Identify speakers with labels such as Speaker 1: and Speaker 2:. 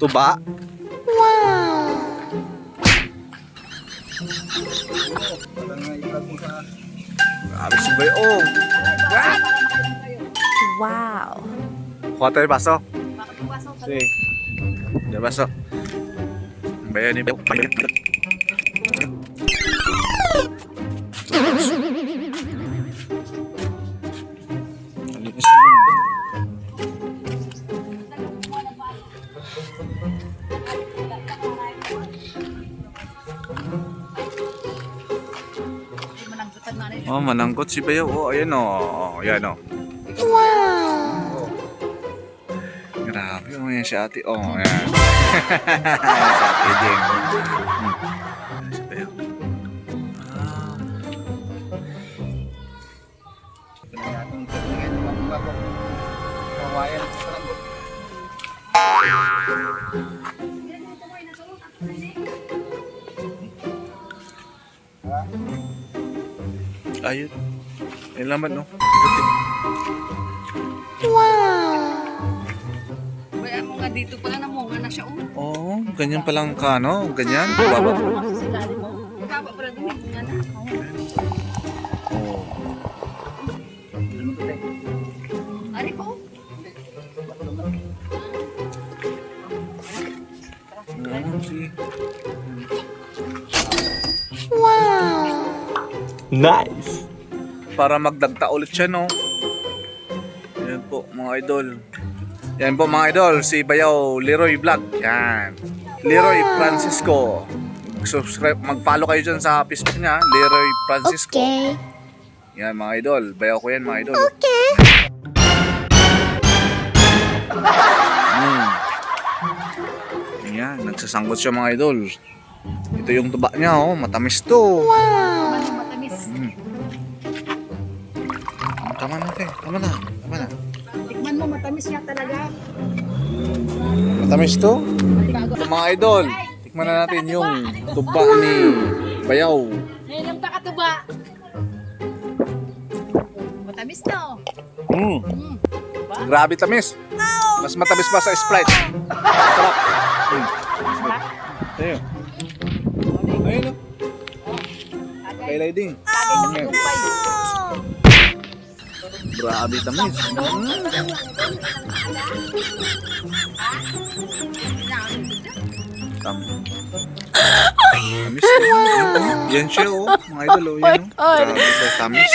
Speaker 1: Tuba.
Speaker 2: Wow!
Speaker 1: Grabe si Bayo. Oh.
Speaker 2: Wow!
Speaker 1: Kuha tayo baso. Sige. Ada baso. Bayo ni Bayo. Oh, manangkot si Bayo. Oh, ayan oh. Ayan oh.
Speaker 2: Wow!
Speaker 1: Grabe oh, yan si ate. Oh, ayan. Si ate Jeng. Si Bayo. Ah. Ayun. Ayun laman no.
Speaker 2: Wow!
Speaker 3: Kaya mo nga dito pala namunga na siya.
Speaker 1: Oh, ganyan palang ka, no? Ganyan. Baba.
Speaker 3: Baba pala dun. Nga na.
Speaker 1: Oh.
Speaker 3: Ari po.
Speaker 1: Ano si...
Speaker 2: Wow!
Speaker 1: Nice! Para magdagta ulit siya, no? Yan po, mga idol. Yan po, mga idol. Si Bayaw Leroy Vlog. Yan. Leroy Francisco. Subscribe, mag-follow kayo dyan sa Facebook niya. Leroy Francisco.
Speaker 2: Okay.
Speaker 1: Yan, mga idol. Bayaw ko yan, mga idol.
Speaker 2: Okay.
Speaker 1: Yan, nagsasangkot siya, mga idol. Ito yung tuba niya, oh. Matamis to.
Speaker 2: Wow!
Speaker 3: Matamis.
Speaker 1: Tama na, te. Tama na. Tama na.
Speaker 3: Tikman mo, matamis nga talaga.
Speaker 1: Matamis to.
Speaker 3: Bago.
Speaker 1: So, mga idol, tikman na natin yung tuba ni Bayaw.
Speaker 3: Ngayon lang pakatuba. Matamis no.
Speaker 1: Grabe tamis. Mas matamis pa sa Sprite. Sarap. Tayo. Ayun o. Kay Liding. Grabe tamis. Tamis. Yan siya oh. Mga idol oh. Yan oh. Grabe siya tamis.